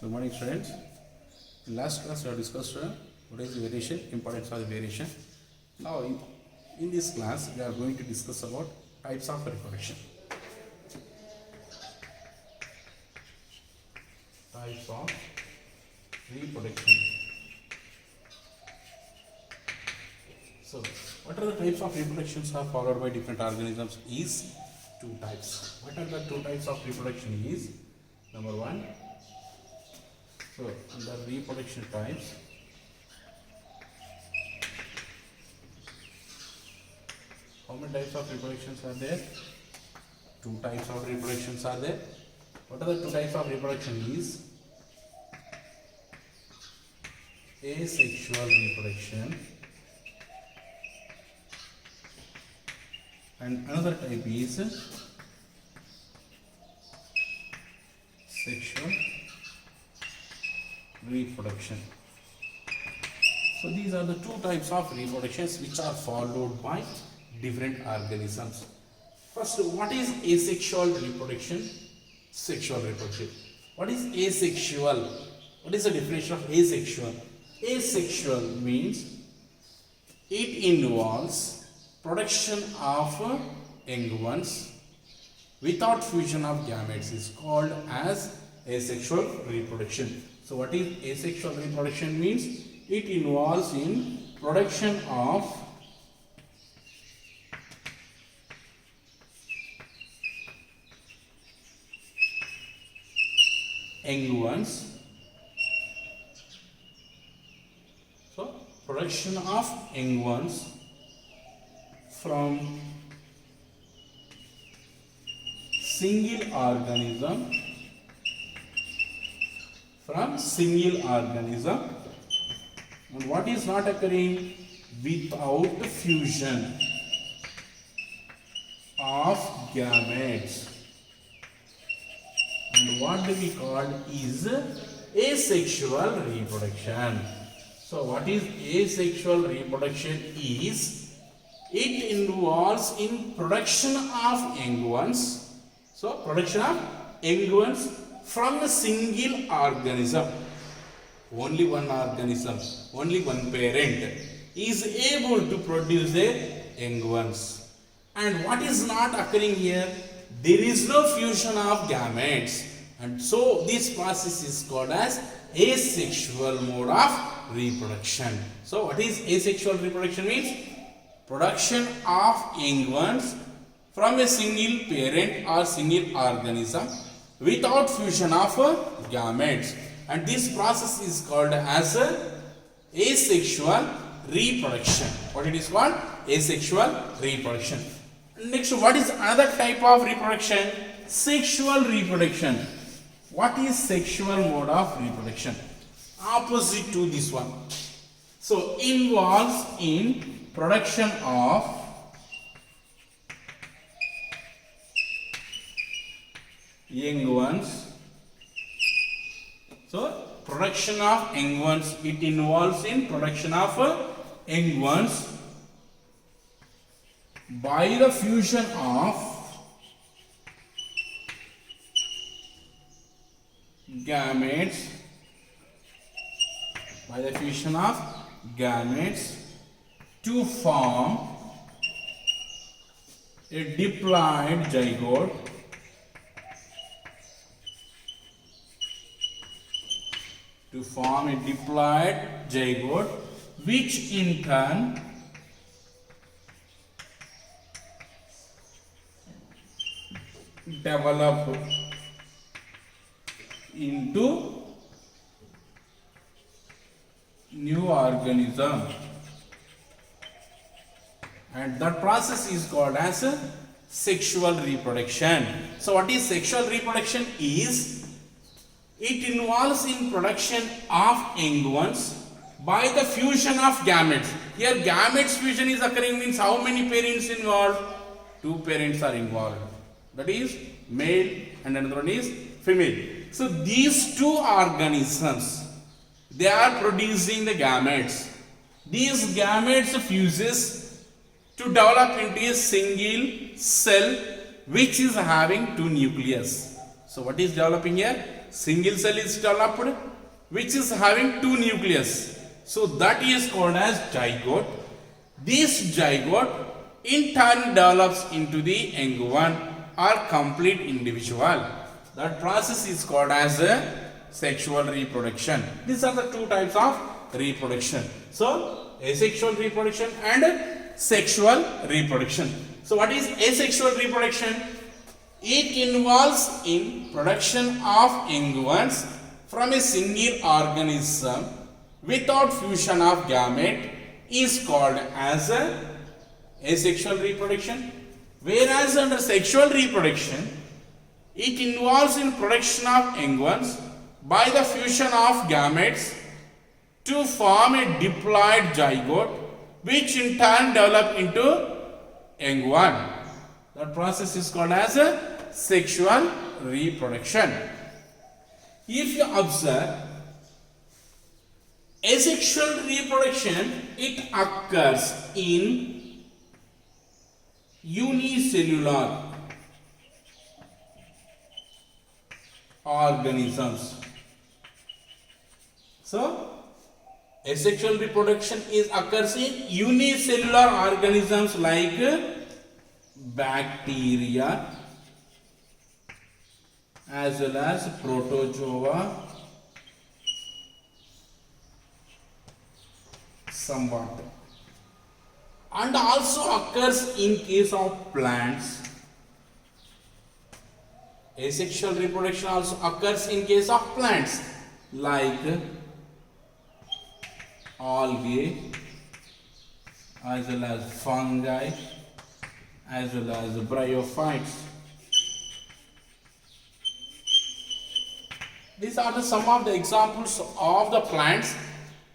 Good morning, students. In last class, we have discussed what is the variation, importance of the variation. Now, in this class, we are going to discuss about types of reproduction. Types of reproduction. So, what are the types of reproductions are followed by different organisms? Is two types. What are the two types of reproduction? Is number one. So, under reproduction types, how many types of reproductions are there? Two types of reproductions are there. What are the two types of reproduction? Is asexual reproduction and another type is sexual reproduction. So these are the two types of reproductions which are followed by different organisms. First, what is asexual reproduction? Sexual reproduction. What is asexual? What is the definition of asexual? Asexual means it involves production of young ones without fusion of gametes is called as asexual reproduction. So what is asexual reproduction means? It involves in production of young ones. So production of young ones from single organism. And what is not occurring? Without fusion of gametes. And what do we call is asexual reproduction. So what is asexual reproduction is it involves in production of young ones. So production of young ones from a single organism. Only one organism, only one parent is able to produce a young ones. And what is not occurring here? There is no fusion of gametes. And so this process is called as asexual mode of reproduction. So what is asexual reproduction means? Production of young ones from a single parent or single organism without fusion of gametes. And this process is called as asexual reproduction. What it is called? Asexual reproduction. Next, what is another type of reproduction? Sexual reproduction. What is sexual mode of reproduction? Opposite to this one. So, involves in production of young ones. So, production of young ones, it involves in production of young ones by the fusion of gametes, to form a diploid zygote. Which in turn develop into new organism, and that process is called as sexual reproduction. So what is sexual reproduction is it involves in production of young ones by the fusion of gametes. Here gametes fusion is occurring means how many parents involved? Two parents are involved. That is male and another one is female. So these two organisms, they are producing the gametes. These gametes fuses to develop into a single cell which is having two nucleus. So what is developing here? Single cell is developed which is having two nucleus. So that is called as zygote. This zygote in turn develops into the young one or complete individual. That process is called as sexual reproduction. These are the two types of reproduction. So asexual reproduction and sexual reproduction. So what is asexual reproduction? It involves in production of young ones from a single organism without fusion of gamete is called as asexual reproduction. Whereas under sexual reproduction, it involves in production of young ones by the fusion of gametes to form a diploid zygote, which in turn develop into young one. That process is called as sexual reproduction. If you observe asexual reproduction, it occurs in unicellular organisms. So asexual reproduction occurs in unicellular organisms like bacteria as well as protozoa, somewhat, and also occurs in case of plants. Asexual reproduction also occurs in case of plants like algae as well as fungi as well as bryophytes. These are some of the examples of the plants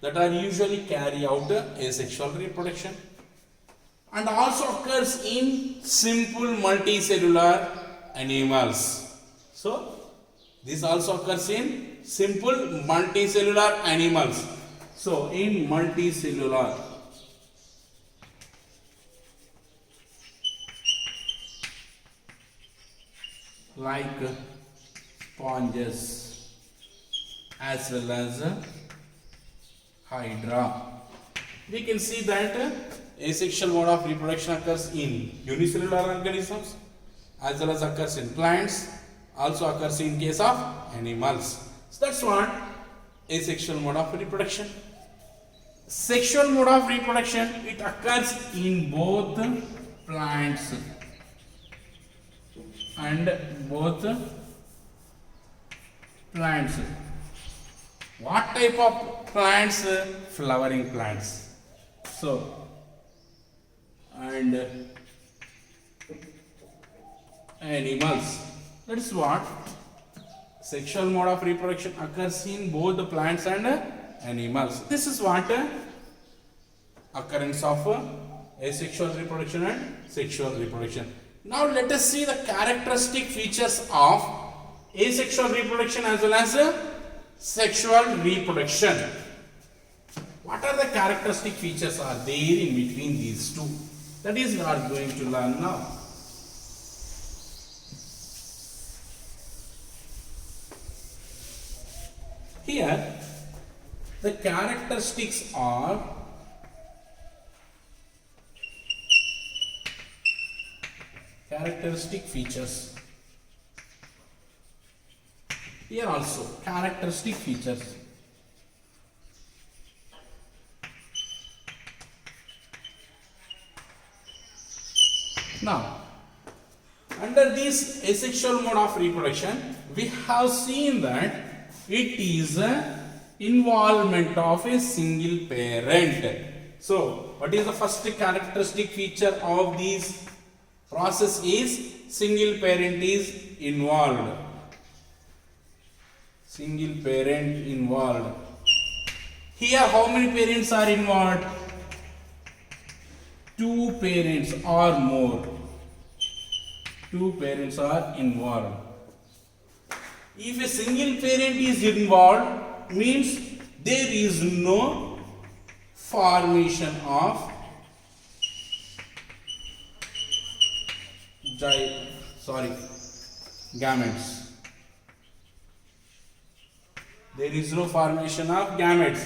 that are usually carry out asexual reproduction, and also occurs in simple multicellular animals. So this also occurs in simple multicellular animals. So in multicellular like sponges as well as hydra. We can see that asexual mode of reproduction occurs in unicellular organisms as well as occurs in plants, also occurs in case of animals. So that's what asexual mode of reproduction. Sexual mode of reproduction, it occurs in both plants and both plants. What type of plants? Flowering plants. So, and animals. That is what sexual mode of reproduction occurs in both the plants and animals. This is what occurrence of asexual reproduction and sexual reproduction. Now let us see the characteristic features of asexual reproduction as well as sexual reproduction. What are the characteristic features are there in between these two? That is we are going to learn now. Here the characteristics are characteristic features. Here also characteristic features. Now, under this asexual mode of reproduction, we have seen that it is involvement of a single parent. So, what is the first characteristic feature of this process is single parent is involved. Single parent involved. Here how many parents are involved? Two parents or more. Two parents are involved. If a single parent is involved, means there is no formation of gametes. There is no formation of gametes.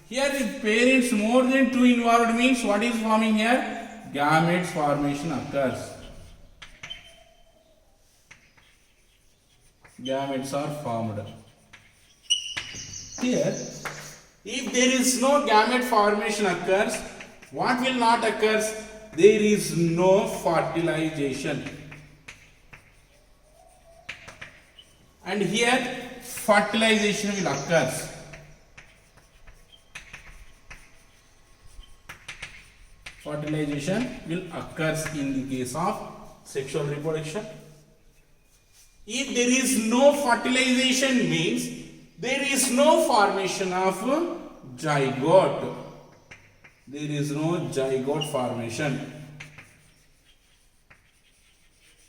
Here if parents more than two involved means what is forming here? Gametes formation occurs. Gametes are formed. Here, if there is no gamete formation occurs, what will not occur? There is no fertilization. And here, fertilization will occur. Fertilization will occur in the case of sexual reproduction. If there is no fertilization means there is no formation of zygote. There is no zygote formation.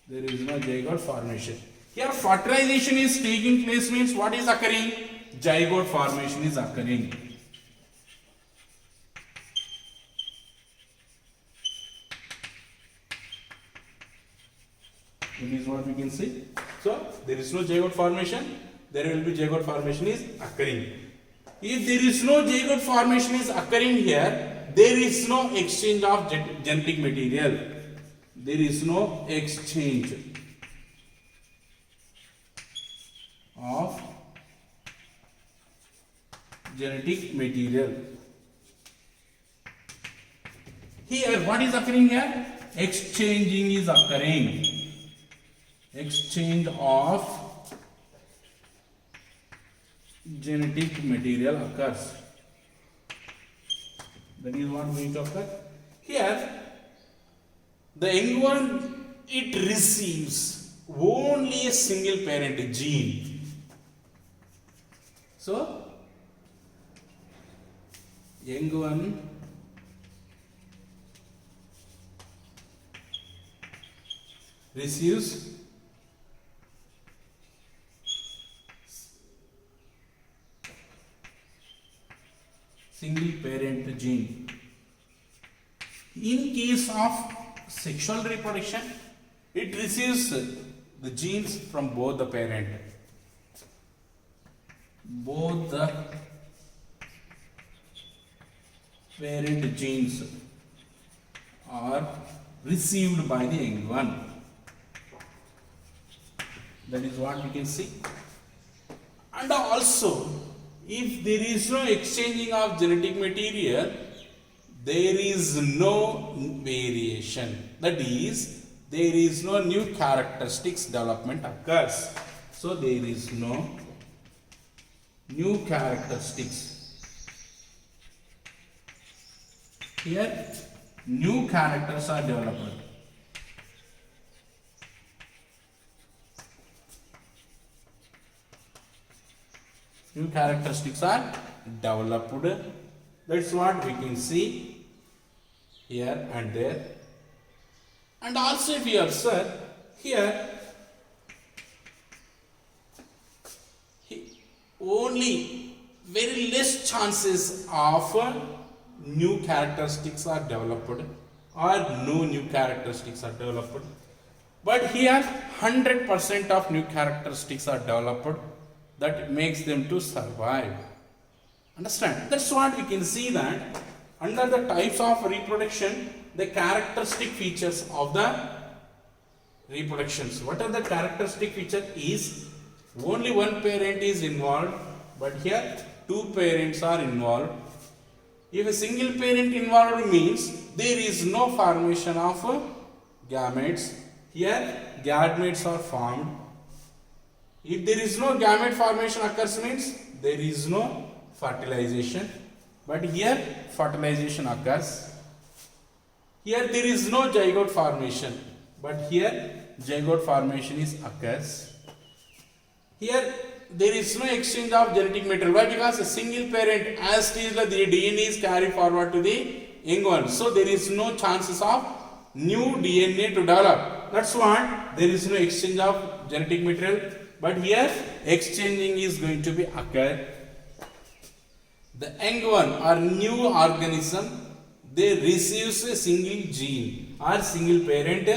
There is no zygote formation. Here fertilization is taking place means what is occurring? Zygote formation is occurring. This is what we can see. So there is no zygote formation. There will be zygote formation is occurring. If there is no zygote formation is occurring here, there is no exchange of genetic material. There is no exchange of genetic material. Here, what is occurring here? Exchanging is occurring. Exchange of genetic material occurs. That is what we talk about. Here, the young one, it receives only a single parent gene. So, young one receives single parent gene. In case of sexual reproduction, it receives the genes from both the parent. Both the parent genes are received by the young one. That is what we can see. And also, if there is no exchanging of genetic material, there is no variation. That is, there is no new characteristics development occurs. So there is no new characteristics. Here, new characters are developed. New characteristics are developed. That's what we can see here and there. And also if you observe here, only very less chances of new characteristics are developed or no new characteristics are developed. But here 100% of new characteristics are developed. That makes them to survive. Understand? That's what we can see that under the types of reproduction, the characteristic features of the reproductions. What are the characteristic feature is only one parent is involved, but here two parents are involved. If a single parent involved means there is no formation of gametes. Here gametes are formed. If there is no gamete formation occurs means there is no fertilization, but here fertilization occurs. Here there is no zygote formation, but here zygote formation is occurs. Here there is no exchange of genetic material. Why? Because a single parent, as it is the DNA is carried forward to the young one, so there is no chances of new DNA to develop. That's why there is no exchange of genetic material. But here exchanging is going to be occur. The young one or new organism, they receives a single gene or single parent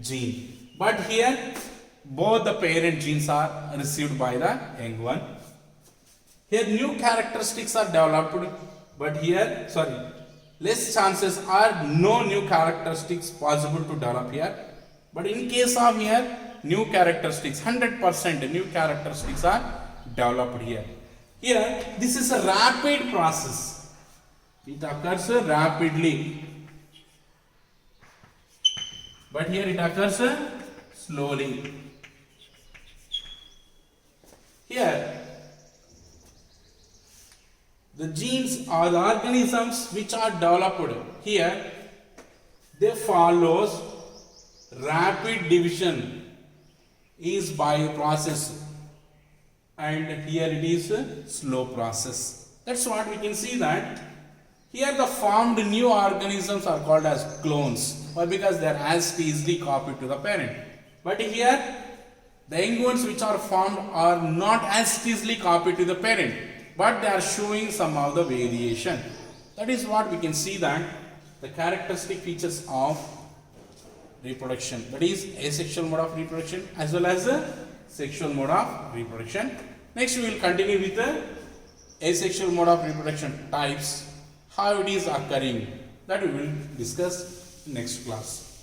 gene. But here both the parent genes are received by the young one. Here new characteristics are developed, but here, sorry, less chances are no new characteristics possible to develop here. But in case of here, new characteristics, 100% new characteristics are developed here. Here, this is a rapid process. It occurs rapidly. But here it occurs slowly. Here, the genes or the organisms which are developed here, they follows rapid division is by a process, and here it is a slow process. That's what we can see that here the formed new organisms are called as clones. Why? Because they are as easily copied to the parent. But here the young ones which are formed are not as easily copied to the parent, but they are showing some of the variation. That is what we can see that the characteristic features of reproduction, that is asexual mode of reproduction as well as the sexual mode of reproduction. Next we will continue with the asexual mode of reproduction types, how it is occurring, that we will discuss next class.